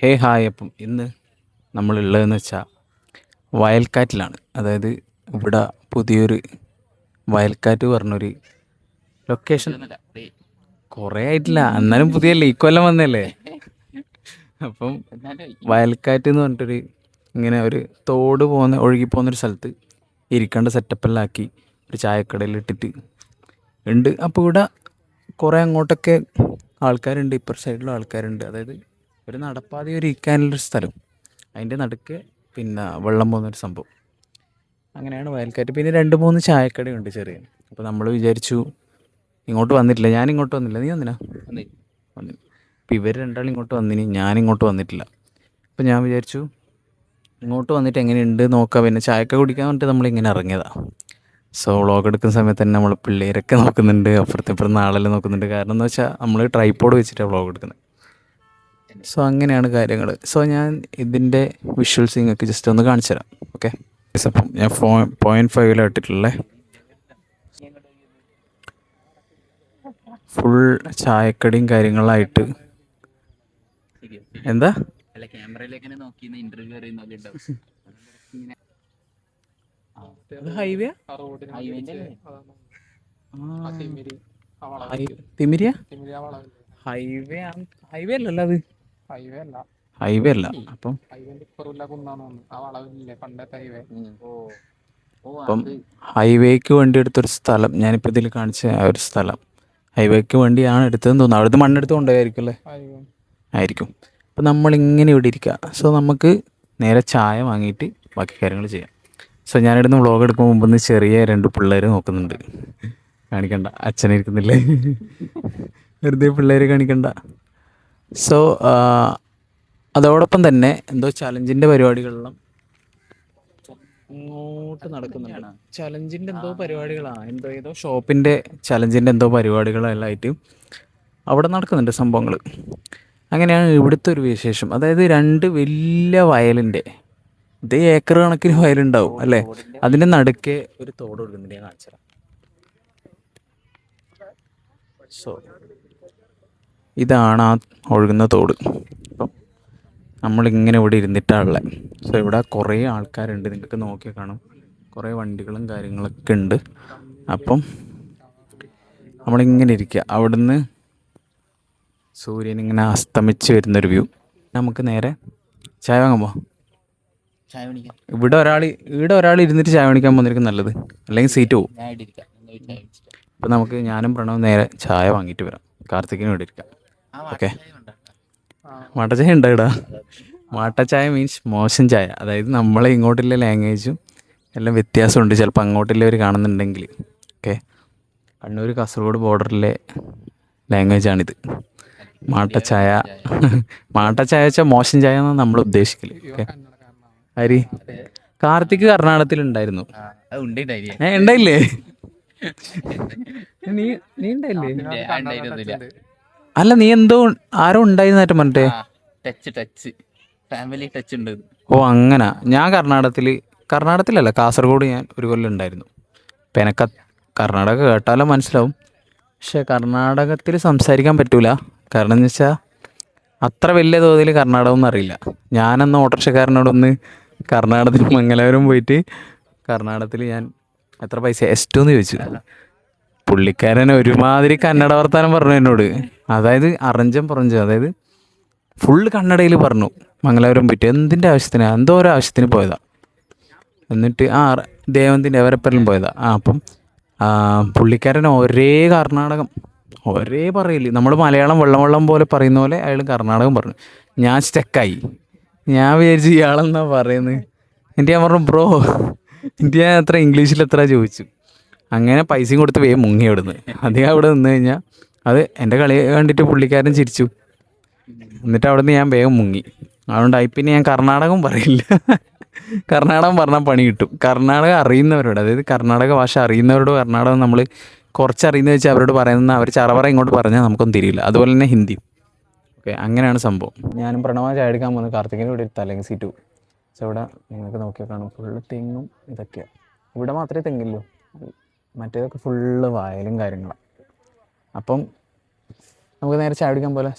ഹേ hi. അപ്പം ഇന്ന് നമ്മളുള്ളതെന്ന് വെച്ചാൽ വയൽക്കാറ്റിലാണ്. അതായത് ഇവിടെ പുതിയൊരു വയൽക്കാറ്റ് പറഞ്ഞൊരു ലൊക്കേഷൻ. കുറേ ആയിട്ടില്ല, എന്നാലും പുതിയല്ലേ, ഈ കൊല്ലം വന്നല്ലേ. അപ്പം വയൽക്കാറ്റ് എന്ന് പറഞ്ഞിട്ടൊരു ഇങ്ങനെ ഒരു തോട് പോകുന്ന ഒഴുകി പോകുന്നൊരു സ്ഥലത്ത് ഇരിക്കേണ്ട സെറ്റപ്പെല്ലാം ആക്കി ഒരു ചായക്കടയിൽ ഇട്ടിട്ട് ഉണ്ട്. അപ്പോൾ ഇവിടെ കുറേ അങ്ങോട്ടൊക്കെ ആൾക്കാരുണ്ട്, ഇപ്പുറ സൈഡിലും ആൾക്കാരുണ്ട്. അതായത് ഒരു നടപ്പാതി ഒരു ഇരിക്കാനുള്ളൊരു സ്ഥലം, അതിൻ്റെ നടുക്ക് പിന്നെ വെള്ളം പോകുന്നൊരു സംഭവം. അങ്ങനെയാണ് വയൽക്കാറ്റ്. പിന്നെ രണ്ട് മൂന്ന് ചായക്കടയുണ്ട് ചെറിയ. അപ്പോൾ നമ്മൾ വിചാരിച്ചു ഇങ്ങോട്ട് വന്നിട്ടില്ല, ഞാൻ ഇങ്ങോട്ട് വന്നില്ല. നീ വന്നിനാ? വന്നില്ല. അപ്പോൾ ഇവർ രണ്ടാളും ഇങ്ങോട്ട് വന്നിനി, ഞാനിങ്ങോട്ട് വന്നിട്ടില്ല. അപ്പോൾ ഞാൻ വിചാരിച്ചു ഇങ്ങോട്ട് വന്നിട്ട് എങ്ങനെയുണ്ട് നോക്കാം, പിന്നെ ചായക്ക കുടിക്കാൻ വേണ്ടിയിട്ട് നമ്മളിങ്ങനെ ഇറങ്ങിയതാണ്. സോ വ്ളോഗ് എടുക്കുന്ന സമയത്ത് തന്നെ നമ്മൾ പിള്ളേരൊക്കെ നോക്കുന്നുണ്ട്, അപ്പുറത്തെ ഇപ്പുറത്ത് ആളെല്ലാം നോക്കുന്നുണ്ട്. കാരണം എന്ന് വെച്ചാൽ നമ്മൾ ട്രൈപ്പോഡ് വെച്ചിട്ടാണ് വ്ളോഗ് എടുക്കുന്നത്. സോ അങ്ങനെയാണ് കാര്യങ്ങൾ. സോ ഞാൻ ഇതിൻ്റെ വിഷ്വൽസ് നിങ്ങൾക്ക് ജസ്റ്റ് ഒന്ന് കാണിച്ചു തരാം. ഓക്കെ. അപ്പം ഞാൻ 0.5 ഇട്ടിട്ടുള്ള ഫുൾ ചായക്കടിയും കാര്യങ്ങളായിട്ട്. എന്താ ഹൈവേ തിമിരിയ ഹൈവേ ഹൈവേ അല്ലല്ലോ അത്. ഹൈവേ അല്ല. അപ്പം അപ്പം ഹൈവേക്ക് വേണ്ടി എടുത്തൊരു സ്ഥലം, ഞാനിപ്പോൾ ഇതിൽ കാണിച്ച ആ ഒരു സ്ഥലം ഹൈവേക്ക് വേണ്ടിയാണ് എടുത്തതെന്ന് തോന്നുന്നു. അവിടുന്ന് മണ്ണെടുത്ത് കൊണ്ടുപോയായിരിക്കും അല്ലേ? ആയിരിക്കും. അപ്പം നമ്മളിങ്ങനെ ഇവിടെ ഇരിക്കുക. സോ നമുക്ക് നേരെ ചായ വാങ്ങിയിട്ട് ബാക്കി കാര്യങ്ങൾ ചെയ്യാം. സോ ഞാനിവിടുന്ന് വ്ളോഗ് എടുക്കുമ്പോൾ മുമ്പ് ചെറിയ രണ്ട് പിള്ളേർ നോക്കുന്നുണ്ട്. കാണിക്കണ്ട, അച്ഛനിരിക്കുന്നില്ലേ, വെറുതെ പിള്ളേർ കാണിക്കണ്ട. സോ അതോടൊപ്പം തന്നെ എന്തോ ചലഞ്ചിൻ്റെ പരിപാടികളെല്ലാം ഇങ്ങോട്ട് നടക്കുന്നുണ്ട്. ചലഞ്ചിൻ്റെ എന്തോ പരിപാടികളാണ്, ഏതോ ഷോപ്പിൻ്റെ ചലഞ്ചിൻ്റെ എന്തോ പരിപാടികളെല്ലാം ആയിട്ട് അവിടെ നടക്കുന്നുണ്ട് സംഭവങ്ങൾ. അങ്ങനെയാണ് ഇവിടുത്തെ ഒരു വിശേഷം. അതായത് രണ്ട് വലിയ വയലിൻ്റെ, ഇതേ ഏക്കർ കണക്കിന് വയലുണ്ടാവും അല്ലേ, അതിൻ്റെ നടുക്കെ ഒരു തോട് ഒഴുകുന്നുണ്ട്. ഞാൻ കാണിച്ചു തരാം. സോ ഇതാണ് ആ ഒഴുകുന്ന തോട്. അപ്പം നമ്മളിങ്ങനെ ഇവിടെ ഇരുന്നിട്ടാണുള്ളത്. സോ ഇവിടെ കുറേ ആൾക്കാരുണ്ട്, നിങ്ങൾക്ക് നോക്കിയാൽ കാണും. കുറേ വണ്ടികളും കാര്യങ്ങളൊക്കെ ഉണ്ട്. അപ്പം നമ്മളിങ്ങനെ ഇരിക്കുക. അവിടുന്ന് സൂര്യൻ ഇങ്ങനെ അസ്തമിച്ച് വരുന്നൊരു വ്യൂ. നമുക്ക് നേരെ ചായ വാങ്ങാൻ പോവാം. ഇവിടെ ഒരാൾ ഇരുന്നിട്ട് ചായ മേടിക്കാൻ പോകുന്നതായിരിക്കും നല്ലത്, അല്ലെങ്കിൽ സീറ്റ് പോകും. അപ്പം നമുക്ക് ഞാനും പ്രണവും നേരെ ചായ വാങ്ങിയിട്ട് വരാം. കാർത്തിക്കിനും ഇവിടെ ഇരിക്കാം. ഓക്കെ. മാട്ട ചായ ഉണ്ടോ ഇടാ? മാട്ട ചായ മീൻസ് മോശം ചായ. അതായത് നമ്മളെ ഇങ്ങോട്ടുള്ള ലാംഗ്വേജും എല്ലാം വ്യത്യാസമുണ്ട്. ചിലപ്പോൾ അങ്ങോട്ടുള്ളവർ കാണുന്നുണ്ടെങ്കിൽ. ഓക്കെ. കണ്ണൂർ കാസർഗോഡ് ബോർഡറിലെ ലാംഗ്വേജാണിത്. മാട്ട ചായ വെച്ചാൽ മോശം ചായ എന്നാണ് നമ്മൾ ഉദ്ദേശിക്കല്. ഓക്കെ. ഹരി കാർത്തിക് കർണാടകത്തിലുണ്ടായിരുന്നു. ഉണ്ടായില്ലേ? നീ ഉണ്ടായില്ലേ? അല്ല, നീ എന്തോ ആരോ ഉണ്ടായിരുന്നേറ്റം പറഞ്ഞിട്ടേ. ഫാമിലി ടച്ച് ഉണ്ട്. ഓ അങ്ങനെ. ഞാൻ കർണാടകത്തിലല്ല, കാസർഗോഡ് ഞാൻ ഒരു കൊല്ലം ഉണ്ടായിരുന്നു. അപ്പം എനിക്ക് കർണാടക കേട്ടാലോ മനസ്സിലാവും, പക്ഷെ കർണാടകത്തിൽ സംസാരിക്കാൻ പറ്റൂല. കാരണം എന്ന് വെച്ചാൽ അത്ര വലിയ തോതിൽ കർണാടകം ഒന്നും അറിയില്ല. ഞാനന്ന് ഓട്ടോറിക്ഷക്കാരനോടൊന്ന് കർണാടകത്തിൽ മംഗലാപുരം പോയിട്ട് കർണാടകത്തിൽ ഞാൻ എത്ര പൈസ എസ്റ്റു എന്ന് ചോദിച്ചു. പുള്ളിക്കാരൻ ഒരുമാതിരി കന്നഡ വർത്താനം പറഞ്ഞു എന്നോട്. അതായത് അറഞ്ചം പുറഞ്ചം, അതായത് ഫുള്ള് കന്നഡയിൽ പറഞ്ഞു. മംഗലാപുരം പോയിട്ട് എന്തിൻ്റെ ആവശ്യത്തിന്, എന്തോ ഒരു ആവശ്യത്തിന് പോയതാ. എന്നിട്ട് ദേവന്തിൻ്റെ അവരെപ്പെല്ലാം പോയതാ. അപ്പം പുള്ളിക്കാരൻ ഒരേ പറയില്ല. നമ്മൾ മലയാളം വെള്ളം വെള്ളം പോലെ പറയുന്ന പോലെ അയാൾ കർണാടകം പറഞ്ഞു. ഞാൻ സ്റ്റക്കായി. ഞാൻ വിചാരിച്ചു ഇയാളെന്നാ പറയുന്നത്. എന്നിട്ട് ഞാൻ പറഞ്ഞു ബ്രോ, എന്നിട്ട് ഞാൻ ഇംഗ്ലീഷിൽ എത്ര ചോദിച്ചു. അങ്ങനെ പൈസയും കൊടുത്ത് വേഗം മുങ്ങി അവിടുന്ന്. അധികം അവിടെ നിന്ന് കഴിഞ്ഞാൽ അത് എൻ്റെ കളി കണ്ടിട്ട് പുള്ളിക്കാരൻ ചിരിച്ചു. എന്നിട്ട് അവിടെ നിന്ന് ഞാൻ വേഗം മുങ്ങി. അതുകൊണ്ടായി പിന്നെ ഞാൻ കർണാടകം പറയില്ല. കർണാടകം പറഞ്ഞാൽ പണി കിട്ടും. കർണാടക അറിയുന്നവരോട്, അതായത് കർണാടക ഭാഷ അറിയുന്നവരോട് കർണാടകം നമ്മൾ കുറച്ചറിയുന്നത് വെച്ചാൽ അവരോട് പറയുന്ന അവർ ചറവറ ഇങ്ങോട്ട് പറഞ്ഞാൽ നമുക്കൊന്നും തിരിയില്ല. അതുപോലെ തന്നെ ഹിന്ദി. ഓക്കെ. അങ്ങനെയാണ് സംഭവം. ഞാനും പ്രണവ ചായ എടുക്കാൻ പോകുന്നത്. കാർത്തികിൻ്റെ ഇവിടെ ഇരുത്താം, അല്ലെങ്കിൽ സീറ്റു. പക്ഷെ ഇവിടെ നിങ്ങൾക്ക് നോക്കിയാൽ കാണും ഫുള്ള് തെങ്ങും ഇതൊക്കെയാണ്. ഇവിടെ മാത്രമേ തെങ്ങില്ലൂ, മറ്റേതൊക്കെ ഫുള്ള് വയലും കാര്യങ്ങളാണ്. അപ്പം നമുക്ക് നേരെ ചായ കുടിക്കാൻ പോലെ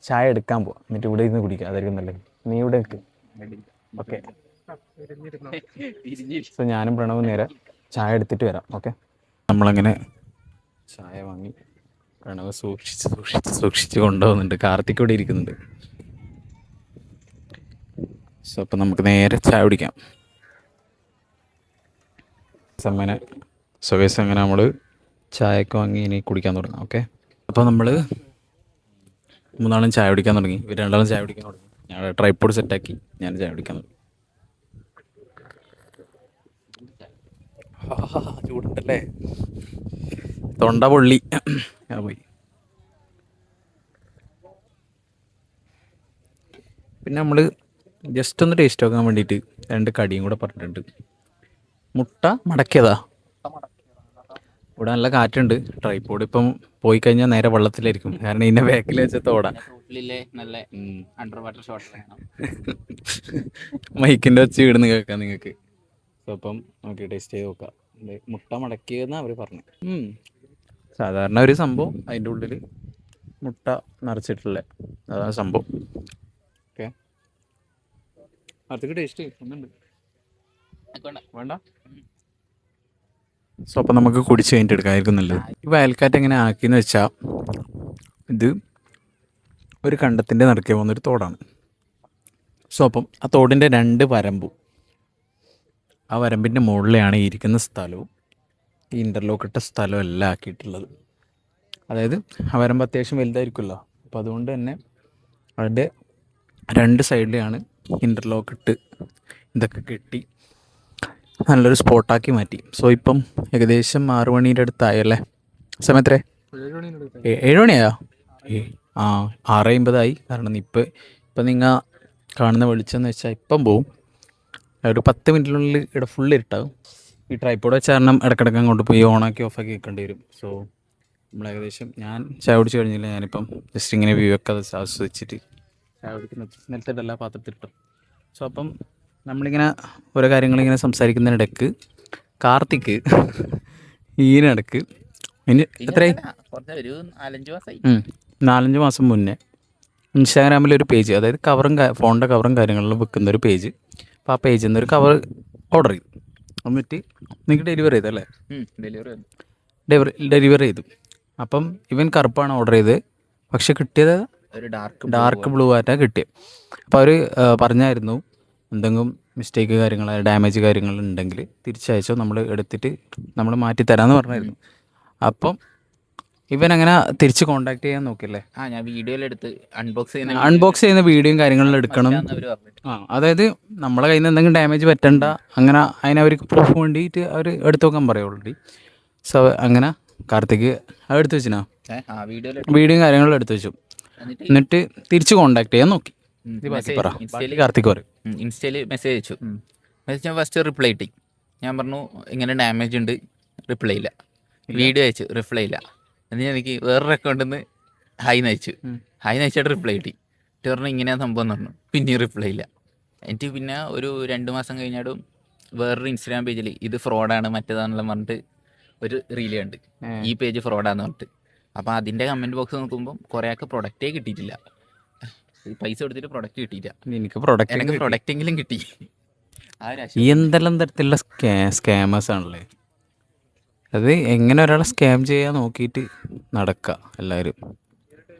ചായ എടുക്കാൻ പോവാം, എന്നിട്ട് ഇവിടെ ഇരുന്ന് കുടിക്കാം, അതായിരിക്കും നല്ലത്. നീ ഇവിടെ നിൽക്ക്. ഓക്കെ. സോ ഞാനും പ്രണവും നേരെ ചായ എടുത്തിട്ട് വരാം. ഓക്കെ. നമ്മളങ്ങനെ ചായ വാങ്ങി പ്രണവ് സൂക്ഷിച്ച് കൊണ്ടുപോകുന്നുണ്ട്. കാർത്തിക് ഇവിടെ ഇരിക്കുന്നുണ്ട്. സോ അപ്പം നമുക്ക് നേരെ ചായ കുടിക്കാം. അങ്ങനെ സുഖേസ് അങ്ങനെ നമ്മൾ ചായയൊക്കെ വാങ്ങി ഇനി കുടിക്കാൻ തുടങ്ങാം. ഓക്കെ. അപ്പോൾ നമ്മൾ മൂന്നാളും ചായ കുടിക്കാൻ തുടങ്ങി. ഇവർ രണ്ടാളും ചായ കുടിക്കാൻ തുടങ്ങി. ഞാൻ ട്രൈപ്പോഡ് സെറ്റാക്കി ഞാൻ ചായ കുടിക്കാൻ തുടങ്ങി. ചൂടുണ്ടല്ലേ, തൊണ്ട പൊള്ളി പോയി. പിന്നെ നമ്മൾ ജസ്റ്റ് ഒന്ന് ടേസ്റ്റ് നോക്കാൻ വേണ്ടിയിട്ട് 2 കടിയും കൂടെ പറഞ്ഞിട്ടുണ്ട്. മുട്ട മടക്കിയതാ. ഇവിടെ നല്ല കാറ്റുണ്ട്. ട്രൈപ്പോഡ് ഇപ്പം പോയി കഴിഞ്ഞാൽ നേരെ വെള്ളത്തിലായിരിക്കും, കാരണം ഇതിൻ്റെ ബാക്കിൽ വെച്ച തോടാ. മൈക്കിൻ്റെ വെച്ച് ഇവിടുന്ന് കേൾക്കാം നിങ്ങൾക്ക്. സോ അപ്പം നമുക്ക് ടേസ്റ്റ് ചെയ്ത് നോക്കാം. മുട്ട മടക്കിയെന്നാണ് അവർ പറഞ്ഞു. സാധാരണ ഒരു സംഭവം, അതിൻ്റെ ഉള്ളിൽ മുട്ട നിറച്ചിട്ടുള്ള അതാണ് സംഭവം. ഓക്കെ. അടുത്തേക്ക് ടേസ്റ്റ് ഒന്നുണ്ട് വേണ്ട. സോ അപ്പം നമുക്ക് കുടിച്ച് കഴിഞ്ഞിട്ട് എടുക്കാമായിരിക്കും നല്ലത്. ഈ വയൽക്കാറ്റ് എങ്ങനെ ആക്കിയെന്ന് വെച്ചാൽ, ഇത് ഒരു കണ്ടത്തിൻ്റെ നടുക്കെ പോകുന്നൊരു തോടാണ്. സോ അപ്പം ആ തോടിൻ്റെ 2 വരമ്പും, ആ വരമ്പിൻ്റെ മുകളിലാണ് ഇരിക്കുന്ന സ്ഥലവും ഈ ഇൻ്റർലോക്ക് ഇട്ട സ്ഥലവും എല്ലാം ആക്കിയിട്ടുള്ളത്. അതായത് ആ വരമ്പ് അത്യാവശ്യം വലുതായിരിക്കുമല്ലോ, അപ്പോൾ അതുകൊണ്ട് തന്നെ അതിൻ്റെ 2 സൈഡിലാണ് ഇൻ്റർലോക്ക് ഇട്ട് ഇതൊക്കെ കെട്ടി നല്ലൊരു സ്പോട്ടാക്കി മാറ്റി. സോ ഇപ്പം ഏകദേശം 6 മണീൻ്റെ അടുത്തായല്ലേ? സമയത്രേ 7 മണിയായോ? 6:50 കാരണം ഇപ്പം നിങ്ങൾ കാണുന്ന വെളിച്ചമെന്ന് വെച്ചാൽ ഇപ്പം പോവും. ഒരു 10 മിനിറ്റിനുള്ളിൽ ഇവിടെ ഫുൾ ഇരുട്ടാവും. ഈ ട്രൈപ്പോഡ് വെച്ച കാരണം ഇടയ്ക്കിടയ്ക്ക് അങ്ങോട്ട് പോയി ഓണാക്കി ഓഫാക്കി വെക്കേണ്ടി വരും. സോ നമ്മൾ ഏകദേശം ഞാൻ ചായ കുടിച്ച് കഴിഞ്ഞില്ല, ഞാനിപ്പം ജസ്റ്റ് ഇങ്ങനെ വ്യൂ ഒക്കെ ആസ്വദിച്ചിട്ട് ചായ കുടിക്കുന്ന നിലത്തിട്ടല്ല പാത്രത്തിലിട്ടോ. സോ അപ്പം നമ്മളിങ്ങനെ ഓരോ കാര്യങ്ങളിങ്ങനെ സംസാരിക്കുന്നതിനിടയ്ക്ക് കാർത്തിക് ഈനിടക്ക് ഇനി എത്രയായി 4-5 മാസം മുന്നേ ഇൻസ്റ്റാഗ്രാമിലൊരു പേജ്, അതായത് ഫോണിൻ്റെ കവറും കാര്യങ്ങളിലും വെക്കുന്നൊരു പേജ്. അപ്പോൾ ആ പേജിൽ നിന്നൊരു കവർ ഓർഡർ ചെയ്തു. എന്നിട്ട് നിങ്ങൾക്ക് ഡെലിവറി ചെയ്തല്ലേ? ഡെലിവറി ചെയ്തു. അപ്പം ഇവൻ കറുപ്പാണ് ഓർഡർ ചെയ്തത്, പക്ഷെ കിട്ടിയത് ഒരു ഡാർക്ക് ബ്ലൂ ആയിട്ടാണ് കിട്ടിയത്. അപ്പോൾ അവർ പറഞ്ഞായിരുന്നു എന്തെങ്കിലും മിസ്റ്റേക്ക് കാര്യങ്ങൾ ഡാമേജ് കാര്യങ്ങളുണ്ടെങ്കിൽ തിരിച്ചയച്ചോ, നമ്മൾ എടുത്തിട്ട് നമ്മൾ മാറ്റി തരാമെന്ന് പറഞ്ഞായിരുന്നു. അപ്പം ഇവനങ്ങനെ തിരിച്ച് കോണ്ടാക്ട് ചെയ്യാൻ നോക്കിയല്ലേ? ഞാൻ വീഡിയോയിലെടുത്ത് അൺബോക്സ് ചെയ്യുന്ന വീഡിയോയും കാര്യങ്ങളും എടുക്കണം. അതായത് നമ്മളെ കയ്യിൽ നിന്ന് എന്തെങ്കിലും ഡാമേജ് പറ്റണ്ട, അങ്ങനെ അതിനവർക്ക് പ്രൂഫ് വേണ്ടിയിട്ട് അവർ എടുത്തു നോക്കാൻ പറയും ഓൾറെഡി. സോ അങ്ങനെ കാർത്തിക് അത് എടുത്തു വെച്ചിനാ വീഡിയോയും കാര്യങ്ങളും എടുത്തു വെച്ചു. എന്നിട്ട് തിരിച്ച് കോണ്ടാക്ട് ചെയ്യാൻ നോക്കി. കാർത്തിക് പറയും ഇൻസ്റ്റയിൽ മെസ്സേജ് അയച്ചു. മെസ്സേജ് ഞാൻ ഫസ്റ്റ് റിപ്ലൈ ഇട്ടി. ഞാൻ പറഞ്ഞു ഇങ്ങനെ ഡാമേജ് ഉണ്ട്, റിപ്ലൈ ഇല്ല. വീഡിയോ അയച്ചു, റിപ്ലൈ ഇല്ല. എന്നിട്ട് എനിക്ക് വേറൊരു അക്കൗണ്ടിൽ നിന്ന് ഹായ് നയിച്ചു. ഹായ് നയിച്ചിട്ട് റിപ്ലൈ കിട്ടി. പറഞ്ഞു ഇങ്ങനെയാണ് സംഭവം എന്ന് പറഞ്ഞു. പിന്നെയും റിപ്ലൈ ഇല്ല. എനിക്ക് പിന്നെ ഒരു 2 മാസം കഴിഞ്ഞാലും വേറൊരു ഇൻസ്റ്റാഗ്രാം പേജിൽ ഇത് ഫ്രോഡാണ് മറ്റേതാണെല്ലാം പറഞ്ഞിട്ട് ഒരു റീല് കണ്ട്, ഈ പേജ് ഫ്രോഡാന്ന് പറഞ്ഞിട്ട്. അപ്പോൾ അതിൻ്റെ കമൻറ്റ് ബോക്സ് നോക്കുമ്പം കുറേ ആൾക്ക് പ്രൊഡക്റ്റേ കിട്ടിയിട്ടില്ല. പൈസ കൊടുത്തിട്ട് പ്രൊഡക്റ്റ് കിട്ടിയില്ല. എനിക്ക് പ്രൊഡക്റ്റെങ്കിലും കിട്ടി. ഈ എന്തെല്ലാം തരത്തിലുള്ള സ്കാമേഴ്സ് ആണല്ലേ. അത് എങ്ങനെ ഒരാളെ സ്കാം ചെയ്യാൻ നോക്കിയിട്ട് നടക്കുക എല്ലാവരും.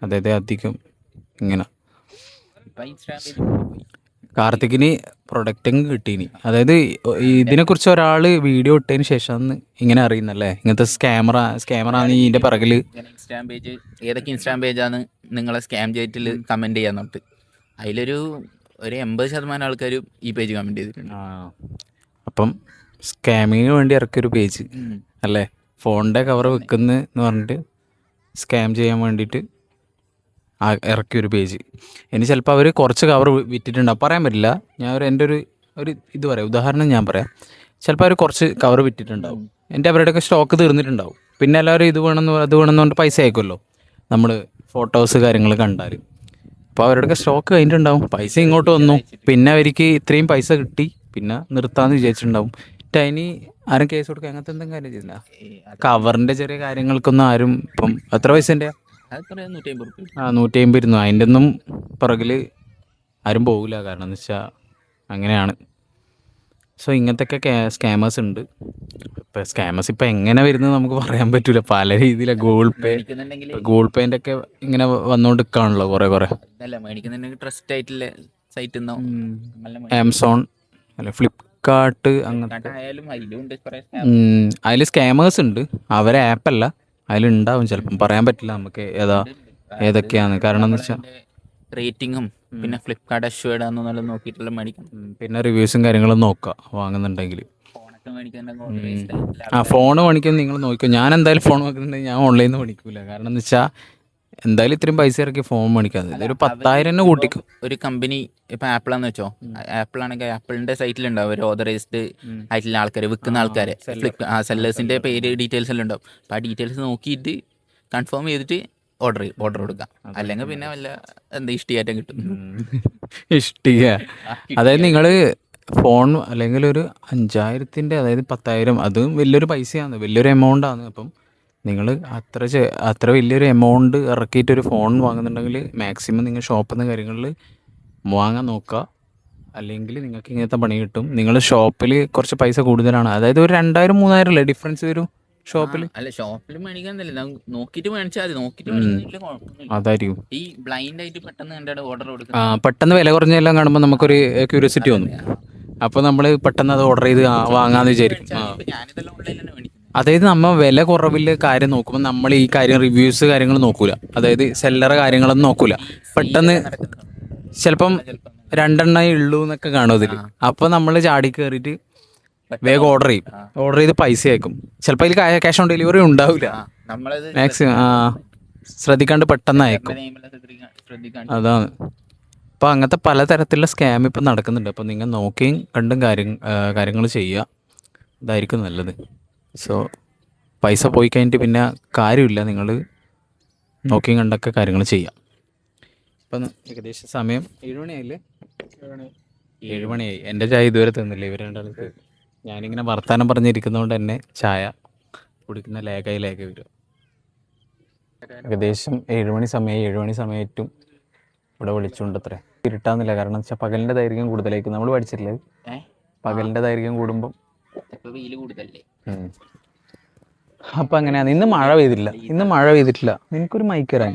അതായത് അധികം ഇങ്ങനെ കാർത്തികിന് പ്രൊഡക്റ്റെങ്കിലും കിട്ടീനി. അതായത് ഇതിനെക്കുറിച്ച് ഒരാൾ വീഡിയോ ഇട്ടതിന് ശേഷമാണ് ഇങ്ങനെ അറിയുന്നല്ലേ ഇങ്ങനത്തെ സ്കാമറാണ് ഇതിൻ്റെ പിറകിൽ. ഇൻസ്റ്റാഗ്രാം പേജ് ഏതൊക്കെ ഇൻസ്റ്റാഗ്രാം പേജാണ് നിങ്ങളെ സ്കാം ചെയ്തിട്ടിൽ കമൻറ്റ് ചെയ്യാൻ നോട്ട്. അതിലൊരു 80% ആൾക്കാരും ഈ പേജ് കമൻറ്റ് ചെയ്തിട്ടുണ്ട്. അപ്പം സ്കാമിങ്ങിന് വേണ്ടി ഇറക്കിയൊരു പേജ് അല്ലേ, ഫോണിൻ്റെ കവർ വെക്കുന്നതെന്ന് പറഞ്ഞിട്ട് സ്കാം ചെയ്യാൻ വേണ്ടിയിട്ട് ഇറക്കിയൊരു പേജ്. ഇനി ചിലപ്പോൾ അവർ കുറച്ച് കവർ വിറ്റിട്ടുണ്ടാവും, പറയാൻ പറ്റില്ല. ഞാൻ എൻ്റെ ഒരു ഇത് പറയാം, ഉദാഹരണം ഞാൻ പറയാം. ചിലപ്പോൾ അവർ കുറച്ച് കവർ വിറ്റിട്ടുണ്ടാവും, എൻ്റെ അവരുടെയൊക്കെ സ്റ്റോക്ക് തീർന്നിട്ടുണ്ടാവും. പിന്നെ എല്ലാവരും ഇത് വേണമെന്ന് പറഞ്ഞിട്ട് പൈസ അയക്കുമല്ലോ നമ്മൾ ഫോട്ടോസ് കാര്യങ്ങൾ കണ്ടാൽ. അപ്പോൾ അവരുടെയൊക്കെ സ്റ്റോക്ക് കഴിഞ്ഞിട്ടുണ്ടാവും, പൈസ ഇങ്ങോട്ട് വന്നു, പിന്നെ അവർക്ക് ഇത്രയും പൈസ കിട്ടി, പിന്നെ നിർത്താമെന്ന് വിചാരിച്ചിട്ടുണ്ടാവും. അതിന് ആരും കേസ് കൊടുക്കുക അങ്ങനത്തെ എന്തെങ്കിലും കാര്യം ചെയ്തില്ല. കവറിൻ്റെ ചെറിയ കാര്യങ്ങൾക്കൊന്നും ആരും ഇപ്പം എത്ര പൈസൻ്റെ അതെത്ര 150 റുപ്യ? 150 ഇരുന്നു. അതിൻ്റെ ഒന്നും പുറകിൽ ആരും പോകില്ല. കാരണം എന്ന് വെച്ചാൽ അങ്ങനെയാണ്. സോ ഇങ്ങനത്തെയൊക്കെ സ്കാമേഴ്സ് ഉണ്ട്. ഇപ്പോൾ സ്കാമേഴ്സ് ഇപ്പോൾ എങ്ങനെ വരുന്നത് നമുക്ക് പറയാൻ പറ്റില്ല. പല രീതിയിലാണ്. മേടിക്കുന്നുണ്ടെങ്കിൽ ഗൂഗിൾ പേൻ്റെ ഒക്കെ ഇങ്ങനെ വന്നുകൊണ്ട് നിൽക്കുകയാണല്ലോ കുറേ അല്ല, മേടിക്കുന്നുണ്ടെങ്കിൽ ട്രസ്റ്റ് ആയിട്ടുള്ള സൈറ്റ് ആമസോൺ അല്ല ഫ്ലിപ്കാർട്ട് അങ്ങനത്തെ ആയാലും അതിലുണ്ട് കുറേ അതിൽ സ്കാമേഴ്സ് ഉണ്ട്. അവരെ ആപ്പല്ല, അതിലുണ്ടാവും ചിലപ്പം. പറയാൻ പറ്റില്ല നമുക്ക് ഏതൊക്കെയാണ്. കാരണം എന്ന് വെച്ചാൽ റേറ്റിങ്ങും പിന്നെ ഫ്ലിപ്കാർട്ട് അഷ്വേർഡ് ആണെന്നെല്ലാം നോക്കിയിട്ടുള്ള മേടിക്കണം. പിന്നെ റിവ്യൂസും കാര്യങ്ങളും നോക്കുക വാങ്ങുന്നുണ്ടെങ്കിൽ. ഫോണൊക്കെ മേടിക്കുന്നുണ്ടെങ്കിൽ ഫോൺ മേടിക്കാൻ നിങ്ങൾ നോക്കിക്കോ. ഞാൻ എന്തായാലും ഫോൺ നോക്കുന്നുണ്ടെങ്കിൽ ഞാൻ ഓൺലൈനിൽ നിന്ന് മേടിക്കില്ല. കാരണം എന്ന് വെച്ചാൽ എന്തായാലും ഇത്രയും പൈസ ഇറക്കി ഫോൺ മേടിക്കാതെ ഒരു 10,000 തന്നെ കൂട്ടിക്കും. ഒരു കമ്പനി ഇപ്പം ആപ്പിളാന്ന് വെച്ചോ, ആപ്പിളാണെങ്കിൽ ആപ്പിളിന്റെ സൈറ്റിലുണ്ടാവും ഒരു ഓതറൈസ്ഡ് ആയിട്ടുള്ള ആൾക്കാർ, വിൽക്കുന്ന ആൾക്കാരെ, സെല്ലേഴ്സിന്റെ പേര് ഡീറ്റെയിൽസ് എല്ലാം ഉണ്ടാവും. അപ്പം ആ ഡീറ്റെയിൽസ് നോക്കിയിട്ട് കൺഫേം ചെയ്തിട്ട് ഓർഡർ കൊടുക്കാം. അല്ലെങ്കിൽ പിന്നെ വല്ല എന്താ ഇഷ്ടിയാറ്റം കിട്ടും. ഇഷ്ടിക അതായത് നിങ്ങൾ ഫോൺ അല്ലെങ്കിൽ ഒരു 5,000-ൻ്റെ അതായത് 10,000 അതും വലിയൊരു പൈസയാണ്, വലിയൊരു എമൗണ്ട് ആണ്. അപ്പം നിങ്ങൾ അത്ര വലിയൊരു എമൗണ്ട് ഇറക്കിയിട്ടൊരു ഫോൺ വാങ്ങുന്നുണ്ടെങ്കിൽ മാക്സിമം നിങ്ങൾ ഷോപ്പിൽ നിന്ന് കാര്യങ്ങളിൽ വാങ്ങാൻ നോക്കുക. അല്ലെങ്കിൽ നിങ്ങൾക്ക് ഇങ്ങനത്തെ പണി കിട്ടും. നിങ്ങൾ ഷോപ്പിൽ കുറച്ച് പൈസ കൂടുതലാണ്, അതായത് ഒരു 2,000-3,000 അല്ലേ ഡിഫറൻസ് വരും ഷോപ്പിൽ. അല്ല, ഷോപ്പിൽ മേടിക്കാൻ നോക്കിയിട്ട് മേടിച്ചാൽ മതി. നോക്കിയിട്ട് മേടിക്കുന്നില്ല കുഴപ്പമൊന്നുമില്ല. അതായിരിക്കും ഈ ബ്ലൈൻഡ് ആയിട്ട് പെട്ടെന്ന് കണ്ടിട്ട് ഓർഡർ കൊടുക്കുക. പെട്ടെന്ന് വില കുറഞ്ഞെല്ലാം കാണുമ്പോൾ നമുക്കൊരു ക്യൂരിയോസിറ്റി തോന്നും. അപ്പോൾ നമ്മൾ പെട്ടെന്ന് അത് ഓർഡർ ചെയ്ത് വാങ്ങാമെന്ന് വിചാരിക്കും. ഞാനിതെല്ലാം ഓൺലൈനിൽ തന്നെ മേടിക്കും. അതായത് നമ്മൾ വില കുറവിൽ കാര്യം നോക്കുമ്പോൾ നമ്മൾ ഈ കാര്യം റിവ്യൂസ് കാര്യങ്ങൾ നോക്കൂല. അതായത് സെല്ലറെ കാര്യങ്ങളൊന്നും നോക്കൂല. പെട്ടെന്ന് ചിലപ്പം 2 ഉള്ളൂ എന്നൊക്കെ കാണും അതിൽ. അപ്പോൾ നമ്മൾ ചാടി കയറിയിട്ട് വേഗം ഓർഡർ ചെയ്ത് പൈസ അയക്കും. ചിലപ്പോൾ അതിൽ ക്യാഷ് ഓൺ ഡെലിവറി ഉണ്ടാവില്ല. മാക്സിമം ശ്രദ്ധിക്കാണ്ട് പെട്ടെന്ന് അയക്കും. അതാണ്. അപ്പോൾ അങ്ങനത്തെ പലതരത്തിലുള്ള സ്കാം ഇപ്പം നടക്കുന്നുണ്ട്. അപ്പോൾ നിങ്ങൾ നോക്കിയും കണ്ടും കാര്യങ്ങൾ ചെയ്യുക. ഇതായിരിക്കും നല്ലത്. സോ പൈസ പോയി കഴിഞ്ഞിട്ട് പിന്നെ കാര്യമില്ല. നിങ്ങൾ നോക്കിയും കണ്ടൊക്കെ കാര്യങ്ങൾ ചെയ്യാം. ഇപ്പം ഏകദേശം സമയം 7 മണിയായില്ലേ? 7 മണിയായി. എൻ്റെ ചായ ഇതുവരെ തന്നില്ല. ഇവർ രണ്ടാൾക്ക് ഞാനിങ്ങനെ വർത്തമാനം പറഞ്ഞിരിക്കുന്നതുകൊണ്ട് തന്നെ ചായ കുടിക്കുന്ന ലേഖായി വരും. ഏകദേശം 7 മണി സമയമായി. 7 മണി സമയത്തും ഇവിടെ വിളിച്ചുകൊണ്ട് അത്രേ ഇരുട്ടാന്നില്ല. കാരണം വെച്ചാൽ പകലിൻ്റെ ദൈർഘ്യം കൂടുതലായിരിക്കും. നമ്മൾ പഠിച്ചിട്ടില്ലേ, പകലിൻ്റെ ദൈർഘ്യം കൂടുമ്പം അപ്പം അങ്ങനെയാണ്. ഇന്ന് മഴ പെയ്തിട്ടില്ല. നിനക്കൊരു മൈക്ക് തരാൻ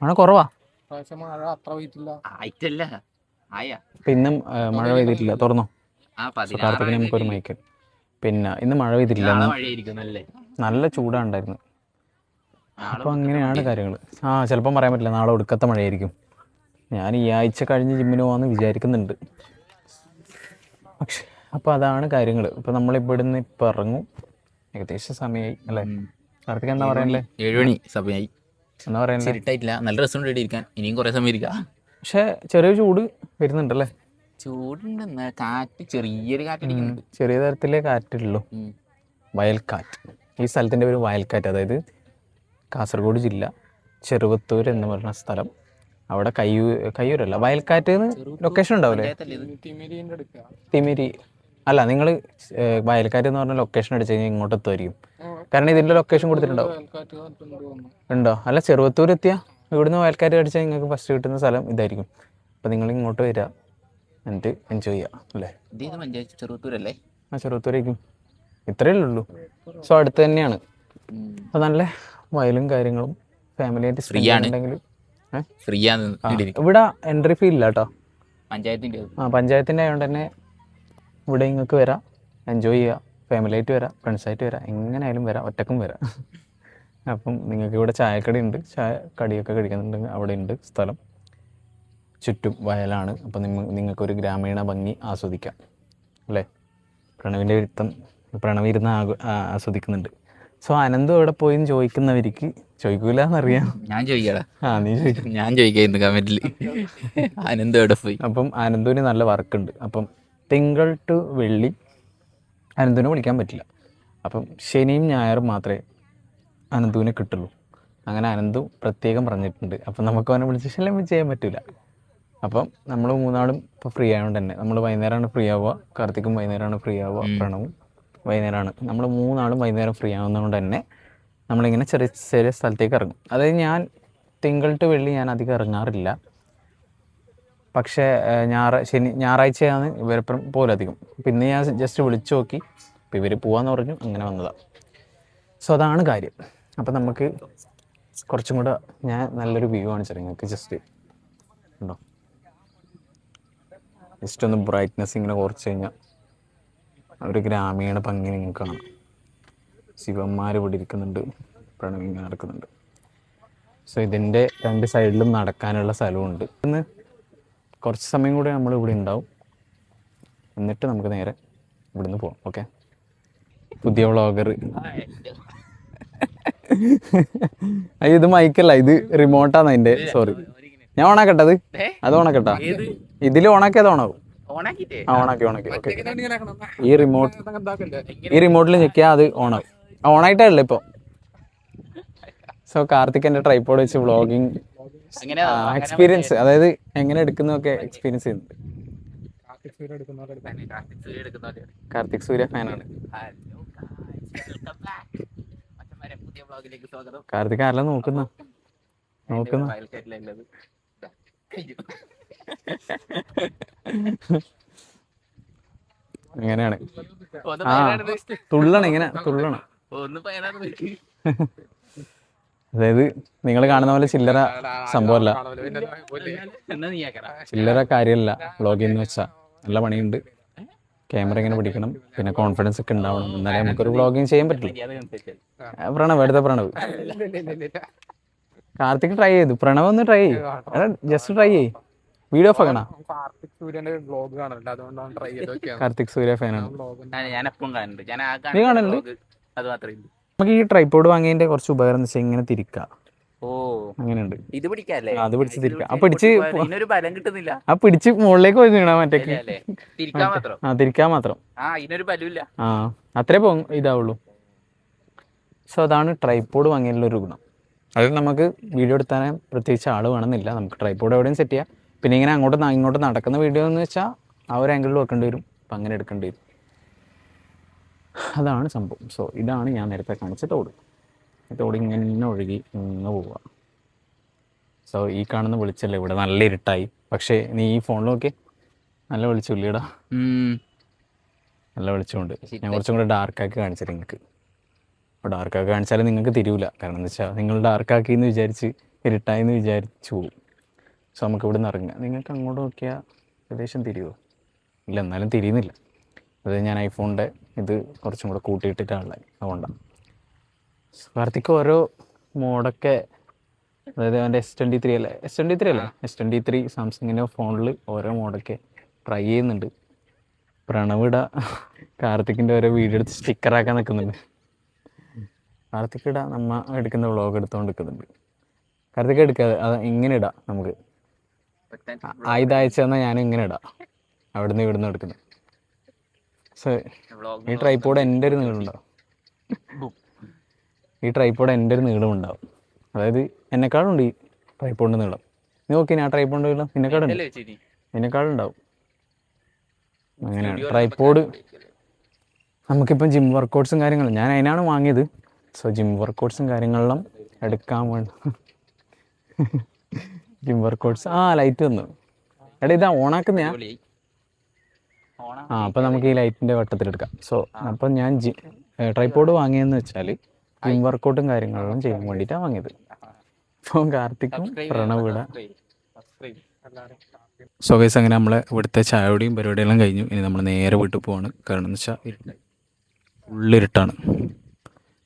മഴ കുറവാ. അപ്പം ഇന്നും മഴ പെയ്തിട്ടില്ല. തുറന്നോ കാർത്തികിന് നമുക്കൊരു മൈക്ക്. പിന്നെ ഇന്ന് മഴ പെയ്തിട്ടില്ല. നല്ല ചൂടാണ്ടായിരുന്നു. അപ്പോൾ അങ്ങനെയാണ് കാര്യങ്ങൾ. ചിലപ്പം പറയാൻ പറ്റില്ല. നാളെ ഒടുക്കത്തെ മഴയായിരിക്കും. ഞാൻ ഈ ആഴ്ച കഴിഞ്ഞ് ജിമ്മിന് പോകാമെന്ന് വിചാരിക്കുന്നുണ്ട്. പക്ഷെ അപ്പോൾ അതാണ് കാര്യങ്ങൾ. ഇപ്പോൾ നമ്മളിവിടുന്ന് ഇപ്പം ഇറങ്ങും. ഏകദേശം സമയമായി അല്ലേ? കാർത്തിക് എന്താ പറയാനല്ലേ? 7 മണി സമയമായി. എന്താ പറയാനല്ലേ? ഇരുട്ടായിട്ടില്ല. നല്ല രസമുണ്ട് ഇവിടെ ഇരിക്കാൻ. ഇനിയും കുറേ സമയം ഇരിക്കാം. പക്ഷേ ചെറിയൊരു ചൂട് വരുന്നുണ്ടല്ലേ? ചൂടുണ്ട്, കാറ്റ്, ചെറിയൊരു കാറ്റടിക്കുന്നുണ്ട്. ചെറിയ തരത്തിലേ കാറ്റുള്ളൂ. വയൽക്കാറ്റ്. ഈ സ്ഥലത്തിൻ്റെ പേര് വയൽക്കാറ്റ്. അതായത് കാസർഗോഡ് ജില്ല ചെറുവത്തൂർ എന്ന് പറഞ്ഞ സ്ഥലം. അവിടെ കയ്യൂരല്ല, വയൽക്കാറ്റ് ലൊക്കേഷൻ ഉണ്ടാവില്ലേ? തിമിരി അല്ല, നിങ്ങൾ വയൽക്കാറ്റ് എന്ന് പറഞ്ഞ ലൊക്കേഷൻ അടിച്ചു കഴിഞ്ഞാൽ ഇങ്ങോട്ട് എത്തുമായിരിക്കും. കാരണം ഇതിൻ്റെ ലൊക്കേഷൻ കൊടുത്തിട്ടുണ്ടാവും. ഉണ്ടോ? അല്ല, ചെറുവത്തൂർ എത്തിയാൽ ഇവിടുന്ന് വയൽക്കാറ്റ് അടിച്ചാൽ നിങ്ങൾക്ക് ഫസ്റ്റ് കിട്ടുന്ന സ്ഥലം ഇതായിരിക്കും. അപ്പോൾ നിങ്ങൾ ഇങ്ങോട്ട് വരിക, എന്നിട്ട് എൻജോയ് ചെയ്യുക അല്ലേ? ചെറുവത്തൂരല്ലേ? ചെറുവത്തൂരേക്കും. ഇത്രയേ ഉള്ളൂ. സോ അടുത്ത് തന്നെയാണ്. അപ്പോൾ നല്ല വയലും കാര്യങ്ങളും ഫാമിലിയായിട്ട് ഫ്രീ ആണെങ്കിൽ ഇവിടെ എൻട്രി ഫീ ഇല്ല കേട്ടോ. പഞ്ചായത്തിൻ്റെ ആയതുകൊണ്ട് തന്നെ ഇവിടെ നിങ്ങൾക്ക് വരാം, എൻജോയ് ചെയ്യുക. ഫാമിലിയായിട്ട് വരാം, ഫ്രണ്ട്സായിട്ട് വരാം, എങ്ങനെയായാലും വരാം, ഒറ്റക്കും വരാം. അപ്പം നിങ്ങൾക്ക് ഇവിടെ ചായക്കട ഉണ്ട്. കടിയൊക്കെ കഴിക്കുന്നുണ്ടെങ്കിൽ അവിടെ ഉണ്ട് സ്ഥലം. ചുറ്റും വയലാണ്. അപ്പം നിങ്ങൾക്കൊരു ഗ്രാമീണ ഭംഗി ആസ്വദിക്കാം അല്ലേ? പ്രണവ് ഇരുന്ന് ആസ്വദിക്കുന്നുണ്ട്. സോ അനന്തു എവിടെ പോയി ചോദിക്കുന്നവർക്ക് ചോദിക്കൂല എന്നറിയാം. ഞാൻ ചോദിക്കാം കമന്റിൽ അനന്തു എവിടെ പോയി. അപ്പം അനന്തുവിന് നല്ല വർക്കുണ്ട്. അപ്പം തിങ്കൾ ടു വെള്ളി അനന്തുവിനെ വിളിക്കാൻ പറ്റില്ല. അപ്പം ശനിയും ഞായറും മാത്രമേ അനന്തുവിനെ കിട്ടുള്ളൂ. അങ്ങനെ അനന്തു പ്രത്യേകം പറഞ്ഞിട്ടുണ്ട്. അപ്പം നമുക്ക് അവനെ വിളിച്ച് ശല്യം ചെയ്യാൻ പറ്റില്ല. അപ്പം നമ്മൾ മൂന്നാളും ഇപ്പോൾ ഫ്രീ ആയതുകൊണ്ട് തന്നെ നമ്മൾ വൈകുന്നേരമാണ് ഫ്രീ ആവുക. കാർത്തിക്കും വൈകുന്നേരമാണ് ഫ്രീ ആവുക. പ്രണവും വൈകുന്നേരമാണ്. നമ്മൾ മൂന്നാളും വൈകുന്നേരം ഫ്രീ ആവുന്നതുകൊണ്ട് തന്നെ നമ്മളിങ്ങനെ ചെറിയ ചെറിയ സ്ഥലത്തേക്ക് ഇറങ്ങും. അതായത് ഞാൻ തിങ്കൾ ടു വെള്ളി ഞാൻ അധികം ഇറങ്ങാറില്ല. പക്ഷേ ഞായറാഴ്ചയാണ് ഇവരപ്പം പോലും അധികം. പിന്നെ ഞാൻ ജസ്റ്റ് വിളിച്ചു നോക്കി, അപ്പോൾ ഇവർ പോവാന്ന് പറഞ്ഞു, അങ്ങനെ വന്നതാണ്. സോ അതാണ് കാര്യം. അപ്പം നമുക്ക് കുറച്ചും കൂടെ ഞാൻ നല്ലൊരു വ്യൂ കാണിച്ചു നിങ്ങൾക്ക്. ജസ്റ്റ് ഉണ്ടോ, ജസ്റ്റ് ഒന്ന് ബ്രൈറ്റ്നെസ് ഇങ്ങനെ കുറച്ച് കഴിഞ്ഞാൽ ഒരു ഗ്രാമീണ ഭംഗി നിങ്ങൾക്ക് കാണാം. ശിവന്മാർ ഇവിടെ ഇരിക്കുന്നുണ്ട്, പ്രണവ് ഇങ്ങനെ നടക്കുന്നുണ്ട്. സോ ഇതിൻ്റെ രണ്ട് സൈഡിലും നടക്കാനുള്ള സ്ഥലമുണ്ട്. ഇന്ന് കുറച്ച് സമയം കൂടെ നമ്മൾ ഇവിടെ ഉണ്ടാവും, എന്നിട്ട് നമുക്ക് നേരെ ഇവിടുന്ന് പോവാം. ഓക്കെ, പുതിയ വ്ളോഗർ. അയ്യോ ഇത് മൈക്കല്ല, ഇത് റിമോട്ടാണ് അതിൻ്റെ. സോറി, ഞാൻ ഓണാക്കട്ടത്, അത് ഓണാക്കട്ടാ. ഇതിൽ ഓണാക്കിയത് ഓണാവും. ആ ഓണാക്കി. ഓക്കെ, ഈ റിമോട്ടിൽ ഞെക്കിയാൽ അത് ഓണാവും. ഓണായിട്ടല്ലേ ഇപ്പോൾ. സോ കാർത്തിക് എൻ്റെ ട്രൈപോഡ് വെച്ച് വ്ളോഗിങ് എക്സ്പീരിയൻസ്, അതായത് എങ്ങനെ എടുക്കുന്നതൊക്കെ എക്സ്പീരിയൻസ് ചെയ്യുന്നുണ്ട്. കാർത്തിക് സൂര്യ ഫാനാണ്. കാർത്തിക് ആരെല്ലാം നോക്കുന്ന അങ്ങനെയാണ്. ആ തുള്ളണം, ഇങ്ങനെ തുള്ളണം. അതായത് നിങ്ങൾ കാണുന്ന പോലെ ചില്ലറ സംഭവമല്ല, ചില്ലറ കാര്യമല്ല വ്ളോഗിംഗ് എന്ന് വെച്ചാൽ. നല്ല പണിയുണ്ട്. ക്യാമറ ഇങ്ങനെ പിടിക്കണം, പിന്നെ കോൺഫിഡൻസ് ഒക്കെ ഉണ്ടാവണം, എന്നാലേ നമുക്കൊരു വ്ളോഗിങ് ചെയ്യാൻ പറ്റില്ല. പ്രണവ്, എടുത്ത പ്രണവ്. കാർത്തിക് ട്രൈ ചെയ്തു, പ്രണവ് ഒന്ന് ട്രൈ ചെയ്യും. ജസ്റ്റ് ട്രൈ ചെയ്യ്. വീഡിയോ ഓഫ് ആക്കണ. കാർത്തിക് സൂര്യ ഫാനാണ്. നീ കാണലുണ്ട്? നമുക്ക് ഈ ട്രൈപോഡ് വാങ്ങിയതിന്റെ കുറച്ച് ഉപകാരം എന്ന് വെച്ചാൽ ഇങ്ങനെ തിരിക്കാം. അങ്ങനെയുണ്ട്. ഇത് പിടിക്കാല്ലേ? അത് പിടിച്ച് തിരിക്കാം. ആ പിടിച്ച് മുകളിലേക്ക് പോയി വീണാ മറ്റേ തിരിക്കാൻ മാത്രം. ആ അത്രേ ഇതാവുള്ളൂ. സോ അതാണ് ട്രൈപോഡ് വാങ്ങിയതിലുള്ള ഒരു ഗുണം. അത് നമുക്ക് വീഡിയോ എടുത്താൽ പ്രത്യേകിച്ച് ആൾ വേണമെന്നില്ല. നമുക്ക് ട്രൈപോഡ് എവിടെയും സെറ്റ് ചെയ്യാം. പിന്നെ ഇങ്ങനെ ഇങ്ങോട്ട് നടക്കുന്ന വീഡിയോ എന്ന് വെച്ചാൽ ആ ഒരു ആംഗിളിൽ വെക്കേണ്ടി വരും. അപ്പം അങ്ങനെ എടുക്കേണ്ടി വരും. അതാണ് സംഭവം. സോ ഇതാണ് ഞാൻ നേരത്തെ കാണിച്ച തോട്. തോട് ഇങ്ങനെ ഒഴുകി ഇങ്ങനെ പോവുക. സോ ഈ കാണുന്ന വെളിച്ചല്ലേ, ഇവിടെ നല്ല ഇരുട്ടായി. പക്ഷേ നീ ഈ ഫോണിൽ നോക്കി, നല്ല വെളിച്ചമില്ലടാ. നല്ല വെളിച്ചമുണ്ട്. ഞാൻ കുറച്ചും കൂടെ ഡാർക്കാക്കി കാണിച്ചാൽ നിങ്ങൾക്ക്. അപ്പോൾ ഡാർക്കാക്കി കാണിച്ചാൽ നിങ്ങൾക്ക് തിരിയൂല. കാരണം എന്താ വെച്ചാൽ നിങ്ങൾ ഡാർക്കാക്കി എന്ന് വിചാരിച്ച് ഇരുട്ടായി എന്ന് വിചാരിച്ചു പോകും. സോ നമുക്ക് ഇവിടെ നിന്ന് ഇറങ്ങുക. നിങ്ങൾക്ക് അങ്ങോട്ട് നോക്കിയാൽ ഏകദേശം തിരിയുമോ? ഇല്ല, എന്നാലും തിരിയുന്നില്ല. അത് ഞാൻ ഐഫോണിൻ്റെ ഇത് കുറച്ചും കൂടെ കൂട്ടിയിട്ടിട്ടാണുള്ളത്, അതുകൊണ്ടാണ്. കാർത്തിക് ഓരോ മോഡൊക്കെ, അതായത് അവൻ്റെ S23 അല്ലേ, S23 സാംസങ്ങിൻ്റെ ഫോണിൽ ഓരോ മോഡൊക്കെ ട്രൈ ചെയ്യുന്നുണ്ട്. പ്രണവിട കാർത്തിക്കിൻ്റെ ഓരോ വീഡിയോ എടുത്ത് സ്റ്റിക്കറാക്കാൻ നിൽക്കുന്നുണ്ട്. കാർത്തിക്കിട നമ്മ എടുക്കുന്ന വ്ളോഗ് എടുത്തുകൊണ്ട് നിൽക്കുന്നുണ്ട്. കാർത്തിക് എടുക്കാതെ അത് ഇങ്ങനെ ഇടാം. നമുക്ക് ഇതയച്ചു തന്നാൽ ഞാനും ഇങ്ങനെ ഇടാം, അവിടുന്ന് ഇവിടുന്ന് എടുക്കുന്നത്. സോ ഈ ട്രൈപോഡ് എൻ്റെ ഒരു നീളമുണ്ടാവും. അതായത് എന്നെക്കാളുണ്ട് ഈ ട്രൈപോഡിൻ്റെ നീളം. നീ നോക്കി, ആ ട്രൈപോഡിൻ്റെ നീളം എന്നെക്കാളുണ്ടാവും. അങ്ങനെയാണ് ട്രൈപോഡ്. നമുക്കിപ്പം ജിം വർക്കൗട്ട്സും കാര്യങ്ങളും ഞാൻ അതിനാണ് വാങ്ങിയത്. സോ ജിം വർക്കൗട്ട്സും കാര്യങ്ങളെല്ലാം എടുക്കാൻ വേണ്ട. Gym workouts. ലൈറ്റ് വന്നു. എടാ ഇതാ ഓണാക്കുന്ന ഞാൻ. അപ്പം നമുക്ക് ഈ ലൈറ്റിൻ്റെ വട്ടത്തിലെടുക്കാം. സോ അപ്പം ഞാൻ ട്രൈപോഡ് വാങ്ങിയെന്ന് വെച്ചാൽ ജിം വർക്കൗട്ടും കാര്യങ്ങളെല്ലാം ചെയ്യാൻ വേണ്ടിയിട്ടാണ് വാങ്ങിയത്. അപ്പം കാർത്തിക്കും പ്രണവിട. സോ ഗൈസ്, അങ്ങനെ നമ്മളെ ഇവിടുത്തെ ചായയുടെയും പരിപാടിയെല്ലാം കഴിഞ്ഞു. ഇനി നമ്മൾ നേരെ വീട്ടിൽ പോവാണ്. കാരണം എന്ന് വെച്ചാൽ ഫുള്ളിരുട്ടാണ്.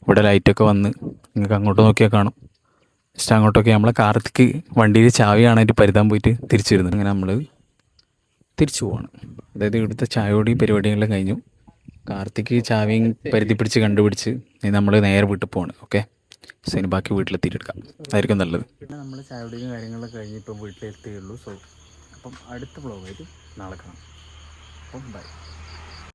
ഇവിടെ ലൈറ്റൊക്കെ വന്ന് നിങ്ങൾക്ക് അങ്ങോട്ട് നോക്കിയാൽ കാണും. ജസ്റ്റ് അങ്ങോട്ടൊക്കെ നമ്മളെ കാർത്തിക്ക് വണ്ടിയിൽ ചാവി കാണാനായിട്ട് പരുതാൻ പോയിട്ട് തിരിച്ചു വരുന്നത്. അങ്ങനെ നമ്മൾ തിരിച്ചു പോവാണ്. അതായത് ഇവിടുത്തെ ചായയോടെയും പരിപാടികളെല്ലാം കഴിഞ്ഞു. കാർത്തിക്ക് ചാവിയും പരുത്തി പിടിച്ച് കണ്ടുപിടിച്ച് നമ്മൾ നേരെ വീട്ടിൽ പോവാണ്. ഓക്കെ, സോ ഇനി ബാക്കി വീട്ടിലെത്തിയിട്ടെടുക്കാം, അതായിരിക്കും നല്ലത്. പിന്നെ നമ്മൾ ചായയുടെയും കാര്യങ്ങളൊക്കെ കഴിഞ്ഞ് ഇപ്പം വീട്ടിലെത്തിയുള്ളൂ. സോ അപ്പം അടുത്ത വ്ളോഗായിട്ട് നാളെ കാണാം. അപ്പം ബൈ.